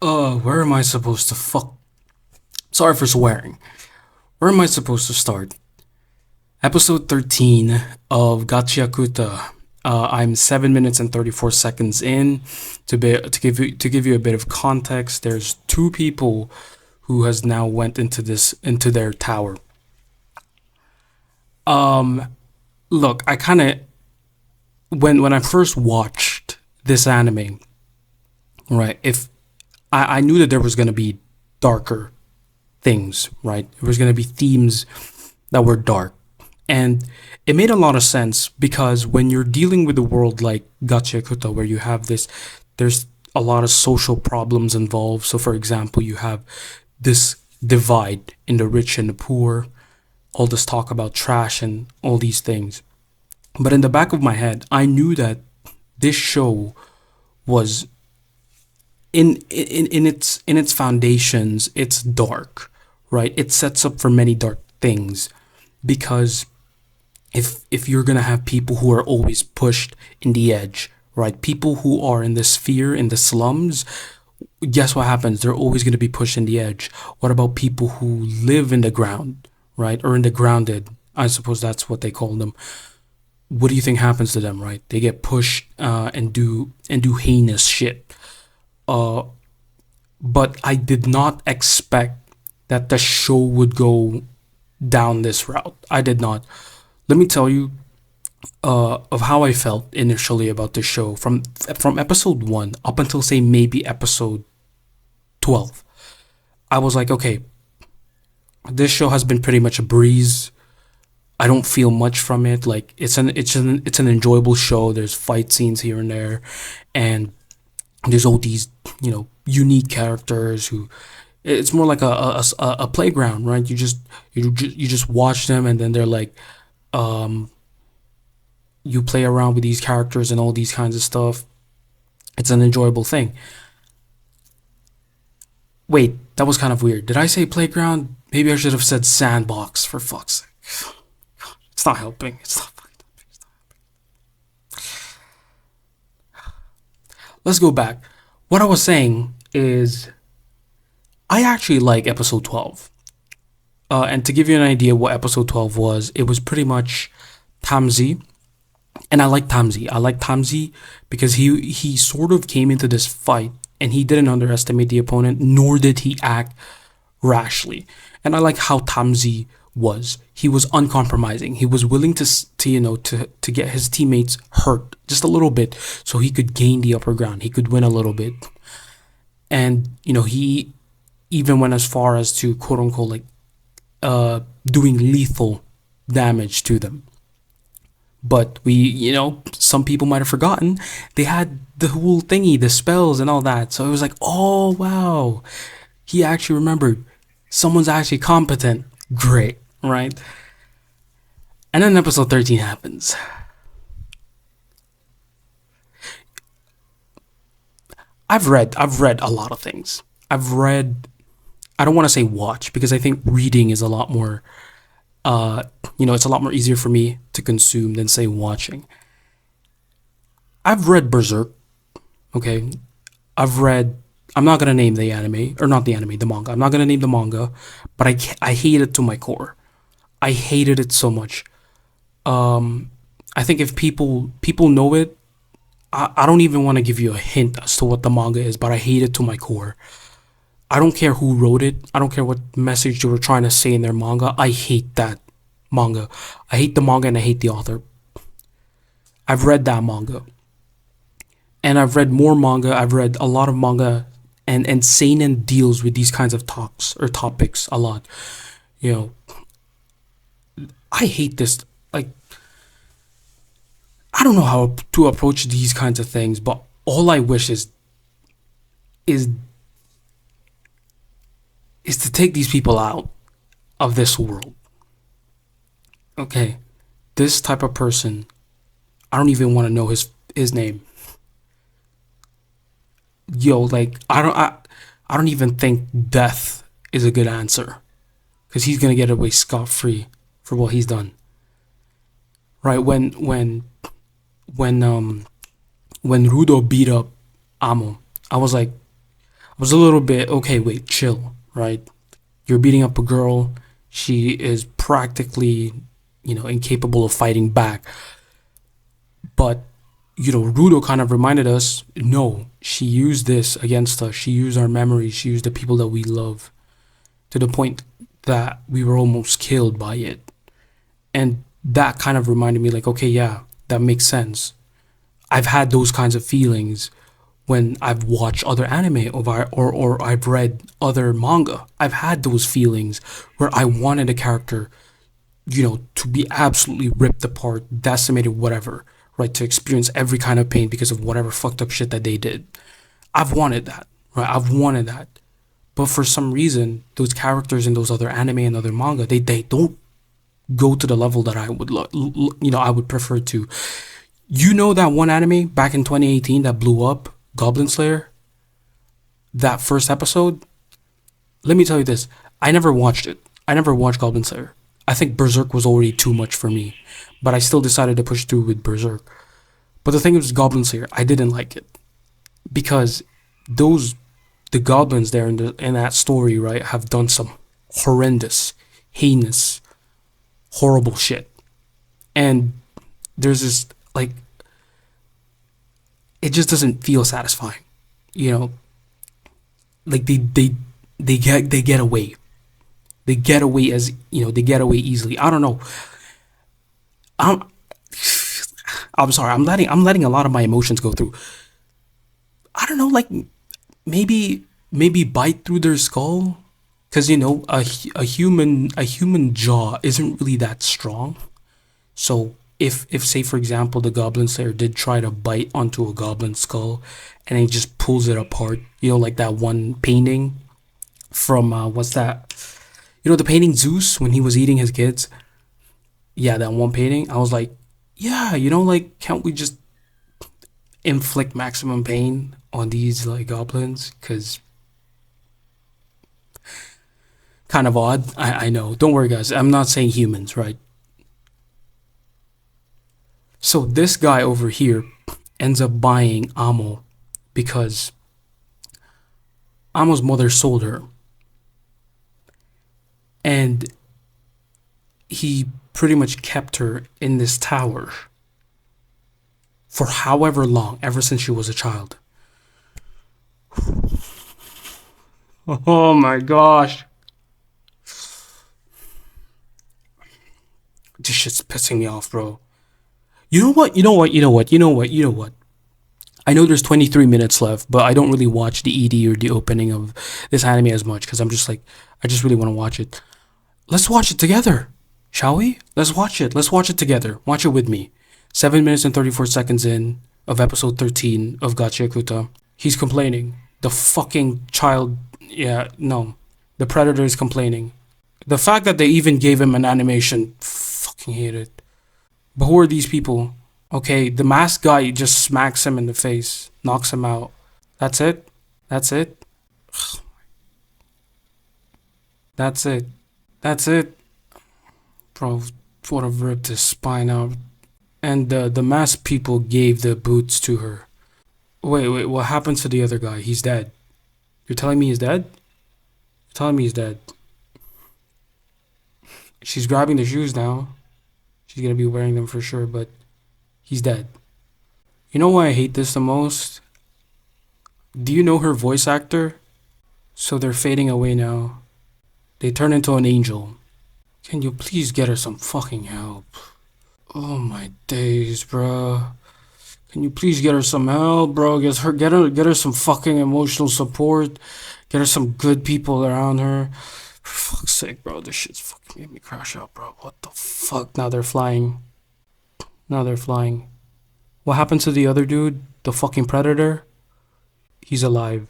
Where am I supposed to fuck? Sorry for swearing. Where am I supposed to start? Episode 13 of Gachiakuta. I'm 7 minutes and 34 seconds in. To give you a bit of context, there's two people who has now went into their tower. Look, I kind of when I first watched this anime, right? If I knew that there was gonna be darker things, right? There was gonna be themes that were dark. And it made a lot of sense because when you're dealing with a world like Gachiakuta, where you have there's a lot of social problems involved. So, for example, you have this divide in the rich and the poor, all this talk about trash and all these things. But in the back of my head, I knew that this show was in its foundations, it's dark, right? It sets up for many dark things because if you're gonna have people who are always pushed in the edge, right? People who are in the sphere in the slums, guess what happens? They're always gonna be pushed in the edge. What about people who live in the ground, right? Or in the grounded? I suppose that's what they call them. What do you think happens to them, right? They get pushed and do heinous shit. Uh, but I did not expect that the show would go down this route. I did not. Let me tell you of how I felt initially about the show from episode 1 up until say maybe episode 12. I was like, okay, this show has been pretty much a breeze. I don't feel much from it. Like it's an enjoyable show. There's fight scenes here and there, and there's all these unique characters who it's more like a playground, right? You just watch them, and then they're like, um you play around with these characters and all these kinds of stuff. It's an enjoyable thing. Wait, that was kind of weird. Did I say playground? Maybe I should have said sandbox, for fuck's sake. It's not helping. It's not fucking helping. Let's go back. What I was saying is I actually like episode 12. And to give you an idea what episode 12 was, it was pretty much Tamzi. And I like Tamzi. I like Tamzi because he sort of came into this fight and he didn't underestimate the opponent, nor did he act rashly. And I like how Tamzi was. He was uncompromising. He was willing to get his teammates hurt just a little bit so he could gain the upper ground. He could win a little bit. And he even went as far as to quote unquote like doing lethal damage to them. But some people might have forgotten they had the whole thingy, the spells and all that. So it was like, oh wow, he actually remembered. Someone's actually competent. Great, right? And then episode 13 happens. I've read a lot of things. I've read. I don't want to say watch because I think reading is a lot more. It's a lot more easier for me to consume than say watching. I've read Berserk. Okay, I've read. I'm not gonna name the anime or not the anime, the manga. I'm not gonna name the manga, but I hate it to my core. I hated it so much. I think if people know it, I don't even want to give you a hint as to what the manga is, but I hate it to my core. I don't care who wrote it. I don't care what message they were trying to say in their manga. I hate that manga. I hate the manga and I hate the author. I've read that manga. And I've read more manga. I've read a lot of manga and seinen deals with these kinds of talks or topics a lot. You know, I hate this. Like, I don't know how to approach these kinds of things, but all I wish is is to take these people out of this world. Okay, this type of person, I don't even want to know his name. Yo, like I don't even think death is a good answer because he's gonna get away scot free for what he's done. Right when Rudo beat up Amo, I was like was a little bit, okay, wait, chill, right? You're beating up a girl. She is practically, incapable of fighting back. But, Rudo kind of reminded us, no, she used this against us. She used our memories. She used the people that we love to the point that we were almost killed by it. And that kind of reminded me, like, okay, yeah, that makes sense. I've had those kinds of feelings when I've watched other anime or I've read other manga. I've had those feelings where I wanted a character, to be absolutely ripped apart, decimated, whatever, right? To experience every kind of pain because of whatever fucked up shit that they did. I've wanted that, right? I've wanted that. But for some reason, those characters in those other anime and other manga, they don't go to the level that I would, I would prefer to. That one anime back in 2018 that blew up, Goblin Slayer? That first episode? Let me tell you this. I never watched it. I never watched Goblin Slayer. I think Berserk was already too much for me. But I still decided to push through with Berserk. But the thing is, Goblin Slayer, I didn't like it. Because the goblins there in that story, right, have done some horrendous, heinous, horrible shit. And there's this, like, it just doesn't feel satisfying, like they get away, they get away easily. I don't know. I'm I'm sorry. I'm letting a lot of my emotions go through. I don't know, like maybe bite through their skull, because a human jaw isn't really that strong. So if say for example the Goblin Slayer did try to bite onto a goblin skull, and he just pulls it apart, like that one painting from what's that? The painting Zeus when he was eating his kids. Yeah, that one painting. I was like, yeah, like can't we just inflict maximum pain on these like goblins? Because kind of odd. I know. Don't worry, guys. I'm not saying humans, right? So this guy over here ends up buying Amo because Amo's mother sold her. And he pretty much kept her in this tower for however long, ever since she was a child. Oh my gosh. This shit's pissing me off, bro. You know what? You know what? You know what? You know what? You know what? I know there's 23 minutes left, but I don't really watch the ED or the opening of this anime as much because I'm just like, I just really want to watch it. Let's watch it together, shall we? Let's watch it. Let's watch it together. Watch it with me. 7 minutes and 34 seconds in of episode 13 of Gachiakuta. He's complaining. The fucking child. Yeah, no. The predator is complaining. The fact that they even gave him an animation, fucking hate it. But who are these people? Okay, the masked guy just smacks him in the face, knocks him out. That's it? That's it? That's it. That's it. Bro, would have ripped his spine out. And the masked people gave the boots to her. Wait, what happened to the other guy? He's dead. You're telling me he's dead? You're telling me he's dead. She's grabbing the shoes now. She's gonna be wearing them for sure, but he's dead. You know why I hate this the most? Do you know her voice actor? So they're fading away now. They turn into an angel. Can you please get her some fucking help? Oh my days, bro. Can you please get her some help, bro? Get her some fucking emotional support. Get her some good people around her. For fuck's sake, bro. This shit's fucking made me crash out, bro. What the fuck? Now they're flying. Now they're flying. What happened to the other dude? The fucking predator? He's alive.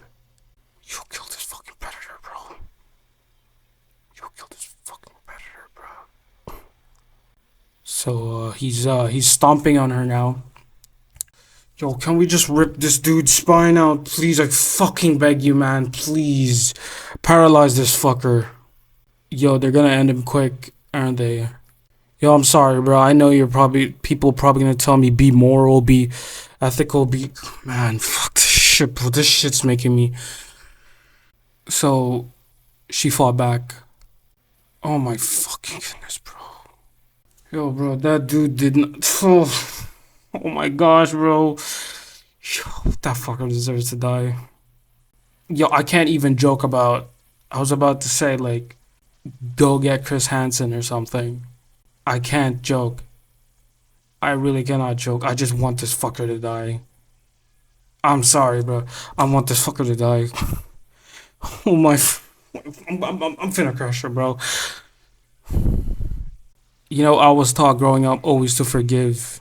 You killed this fucking predator, bro. You killed this fucking predator, bro. So he's stomping on her now. Yo, can we just rip this dude's spine out, please? I fucking beg you, man. Please. Paralyze this fucker. Yo, they're gonna end him quick, aren't they? Yo, I'm sorry, bro. I know people probably gonna tell me be moral, be ethical, be... Man, fuck this shit, bro. This shit's making me... So she fought back. Oh my fucking goodness, bro. Yo, bro, that dude did not. Oh my gosh, bro. Yo, that fucker deserves to die. Yo, I can't even joke about. I was about to say, like, go get Chris Hansen or something. I can't joke. I really cannot joke. I just want this fucker to die. I'm sorry, bro. I want this fucker to die. Oh my. I'm finna crush her, bro. You know, I was taught growing up always to forgive.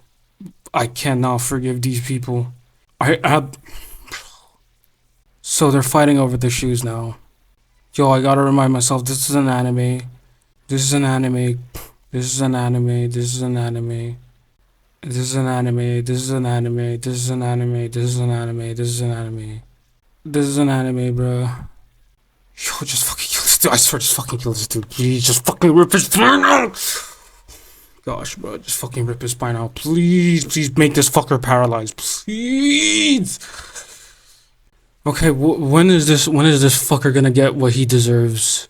I cannot forgive these people. I So they're fighting over the shoes now. Yo, I gotta remind myself this is an anime. This is an anime. This is an anime. This is an anime. This is an anime. This is an anime. This is an anime. This is an anime. This is an anime. This is an anime, bro. Yo, just fucking kill this dude. I swear, just fucking kill this dude. Please, just fucking rip his spine out. Gosh, bro, just fucking rip his spine out. Please, please make this fucker paralyzed. Please. Okay, when is this fucker gonna get what he deserves?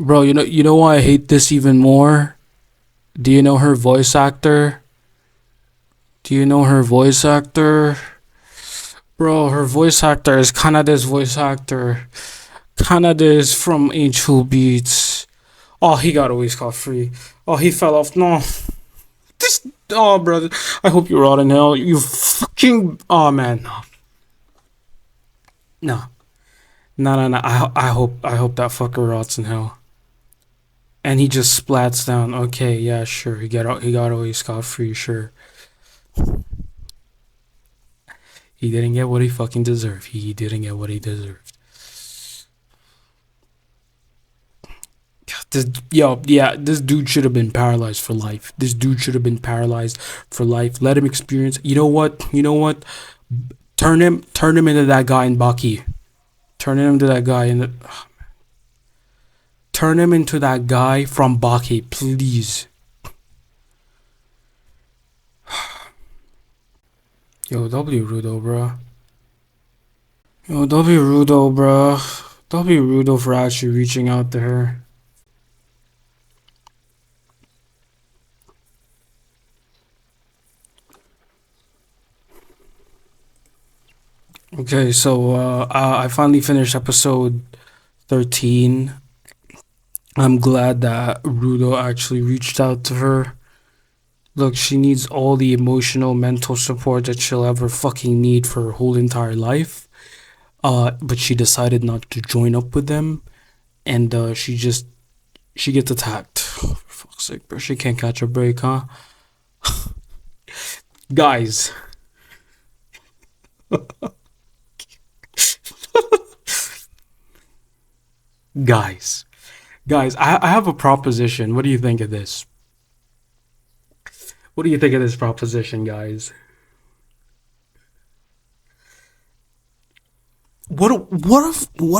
Bro, you know why I hate this even more? Do you know her voice actor? Do you know her voice actor? Bro, her voice actor is Kanada's voice actor. Kanada is from Angel Beats. Oh, he got away scot free. Oh, he fell off. No. This. Oh, brother. I hope you rot in hell. You fucking. Oh, man. No. No. No, no, no. I hope that fucker rots in hell. And he just splats down. Okay, yeah, sure. He got away scot free. Sure. He didn't get what he fucking deserved. He didn't get what he deserved. This dude should have been paralyzed for life. This dude should have been paralyzed for life. Let him experience. You know what? You know what? Turn him into that guy in Baki. Turn him into that guy in the. Turn him into that guy from Baki, please. Yo, W Rudo, bro. Yo, W Rudo, bro. W Rudo for actually reaching out to her. Okay, so I finally finished episode 13. I'm glad that Rudo actually reached out to her. Look, she needs all the emotional, mental support that she'll ever fucking need for her whole entire life. But she decided not to join up with them, and she gets attacked. For fuck's sake, bro, she can't catch a break, huh? Guys, guys, guys, I have a proposition. What do you think of this? What do you think of this proposition, guys? What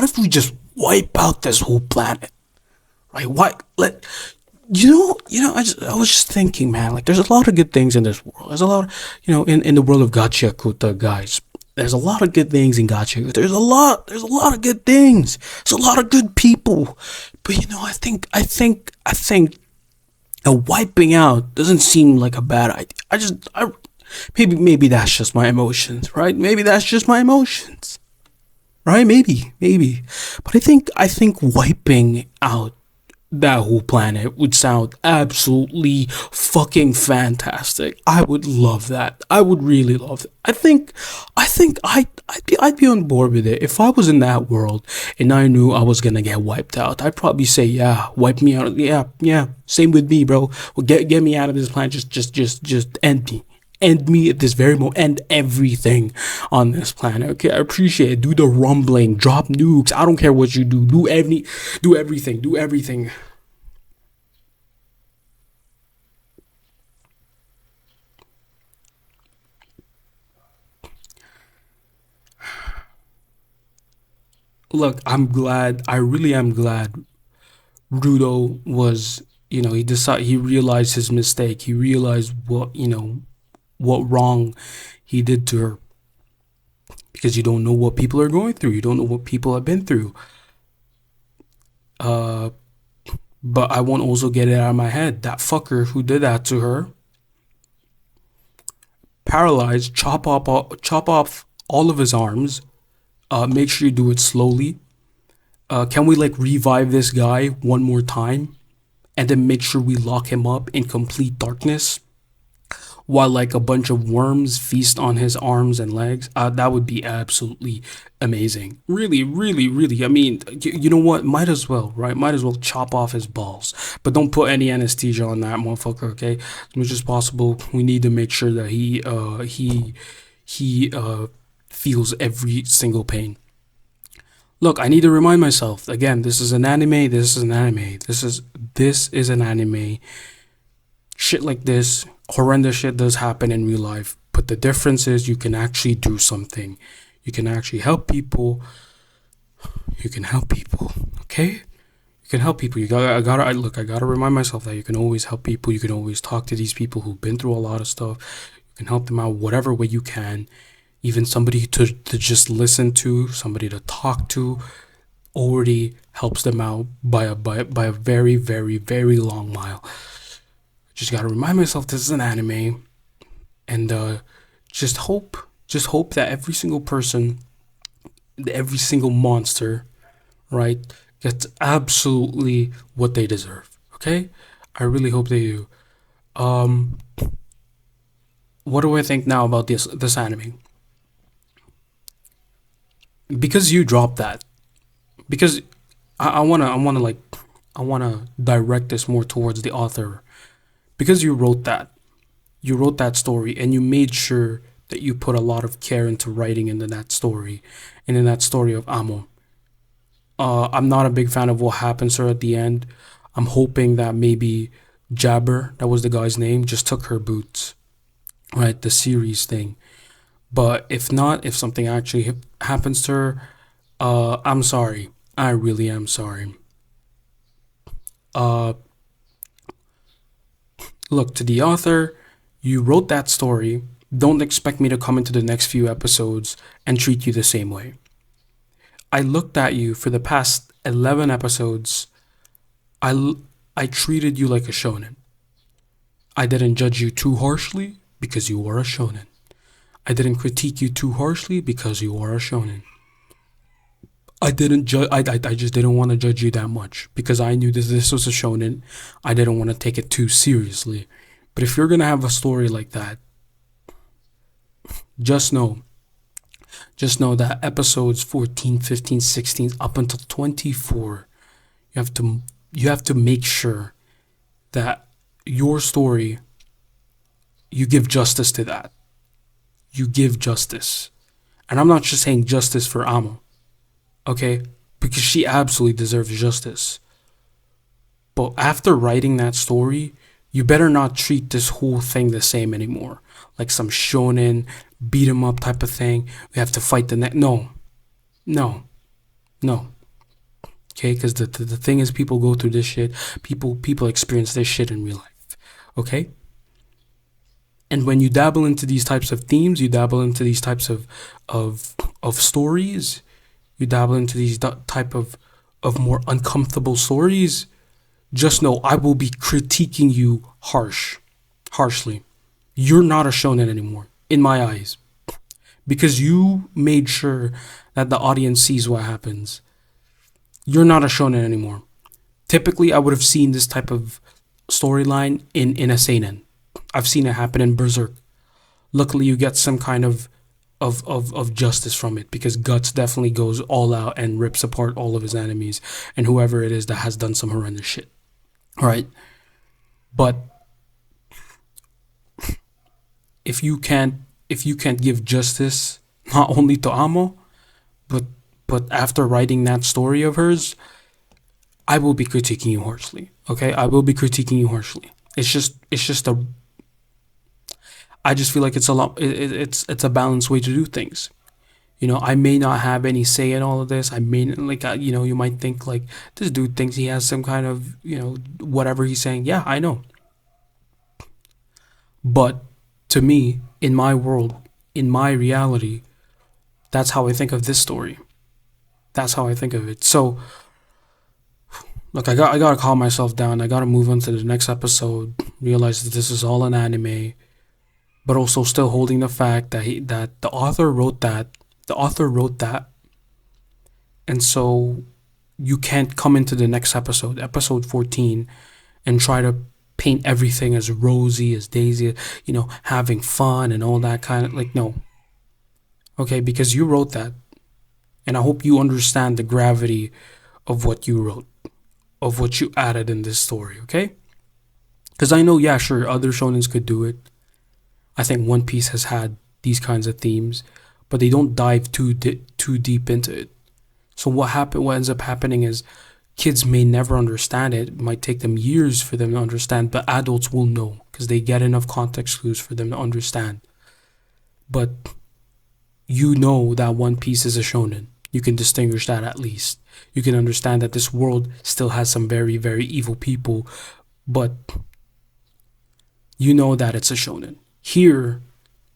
if we just wipe out this whole planet? Right? Why let I was just thinking, man, like there's a lot of good things in this world. There's a lot, in the world of Gachiakuta, guys. There's a lot of good things in Gachiakuta. There's a lot of good things. There's a lot of good people. But I think wiping out doesn't seem like a bad idea. Maybe that's just my emotions, right? Maybe that's just my emotions. Right? Maybe. But I think wiping out that whole planet would sound absolutely fucking fantastic. I would love that. I would really love it. I'd be on board with it if I was in that world and I knew I was gonna get wiped out. I'd probably say, yeah, wipe me out. Yeah. Same with me, bro. Well, get me out of this planet. Just end me. End me at this very moment. End everything on this planet. Okay, I appreciate it. Do the rumbling. Drop nukes. I don't care what you do. Do everything. Do everything. Look, I'm glad. I really am glad. Rudo was. He realized his mistake. He realized what wrong he did to her, because you don't know what people are going through. You don't know what people have been through. Uh, but I won't also get it out of my head. That fucker who did that to her, paralyzed, chop off all of his arms. Make sure you do it slowly. Can we like revive this guy one more time, and then make sure we lock him up in complete darkness while like a bunch of worms feast on his arms and legs? That would be absolutely amazing. Really, really, really. I mean, you know what? Might as well, right? Might as well chop off his balls, but don't put any anesthesia on that motherfucker. Okay, as much as possible. We need to make sure that he feels every single pain. Look, I need to remind myself again. This is an anime. This is an anime. This is an anime. Shit like this, horrendous shit does happen in real life. But the difference is you can actually do something. You can actually help people. You can help people. Okay? You can help people. I gotta remind myself that you can always help people. You can always talk to these people who've been through a lot of stuff. You can help them out whatever way you can. Even somebody to just listen to, somebody to talk to, already helps them out by a very, very, very long mile. Just gotta remind myself this is an anime, and just hope that every single person, every single monster, right, gets absolutely what they deserve. Okay, I really hope they do. Um, what do I think now about this anime? Because you dropped that. Because I wanna direct this more towards the author. Because you wrote that story, and you made sure that you put a lot of care into writing into that story, and in that story of Amo. I'm not a big fan of what happens to her at the end. I'm hoping that maybe Jabber, that was the guy's name, just took her boots, right? The series thing. But if not, if something actually happens to her, I'm sorry. I really am sorry. Uh, Look, to the author, you wrote that story. Don't expect me to come into the next few episodes and treat you the same way. I looked at you for the past 11 episodes. I, I treated you like a shonen. I didn't judge you too harshly because you are a shonen. I didn't critique you too harshly because you are a shonen. I didn't judge. I just didn't want to judge you that much because I knew this was a shonen. I didn't want to take it too seriously. But if you're gonna have a story like that, just know, just know that episodes 14, 15, 16, up until 24, you have to you have to make sure that your story, you give justice to that. You give justice, and I'm not just saying justice for Amo, okay? Because she absolutely deserves justice. But after writing that story, you better not treat this whole thing the same anymore. Like some shonen, beat 'em up type of thing. We have to fight the next. No, no, no. Okay, because the thing is, people go through this shit. People experience this shit in real life. Okay, and when you dabble into these types of themes, you dabble into these types of stories, you dabble into these type of more uncomfortable stories. Just know I will be critiquing you harshly. You're not a shonen anymore in my eyes because you made sure that the audience sees what happens. You're not a shonen anymore. Typically, I would have seen this type of storyline in a seinen. I've seen it happen in Berserk. Luckily, you get some kind of justice from it because Guts definitely goes all out and rips apart all of his enemies and whoever it is that has done some horrendous shit. All right, but if you can't if you can't give justice not only to Amo, but after writing that story of hers, I will be critiquing you harshly. Okay, I will be critiquing you harshly. It's just a I just feel like it's a lot. It's a balanced way to do things. I may not have any say in all of this. I may like you might think like this dude thinks he has some kind of whatever he's saying. Yeah, I know. But to me, in my world, in my reality, that's how I think of this story. That's how I think of it. So Look, I gotta calm myself down. I gotta move on to the next episode. Realize that this is all an anime, but also still holding the fact that that the author wrote that. The author wrote that, and so you can't come into the next episode, episode 14, and try to paint everything as rosy as Daisy, having fun and all that kind of like no. Okay, because you wrote that, and I hope you understand the gravity of what you wrote, of what you added in this story. Okay, because I know, yeah, sure, other shonens could do it. I think One Piece has had these kinds of themes, but they don't dive too deep into it. So what ends up happening is kids may never understand it. It might take them years for them to understand, but adults will know because they get enough context clues for them to understand. But you know that One Piece is a shonen. You can distinguish that at least. You can understand that this world still has some very, very evil people, but you know that it's a shonen. Here,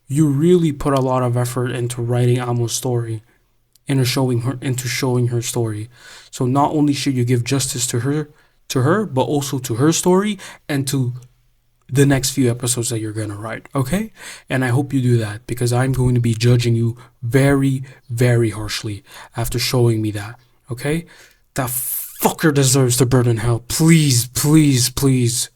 you really put a lot of effort into writing Amo's story, into showing her story. So not only should you give justice to her, but also to her story and to the next few episodes that you're gonna write, okay? And I hope you do that because I'm going to be judging you very, very harshly after showing me that, okay? That fucker deserves to burn in hell. Please, please, please.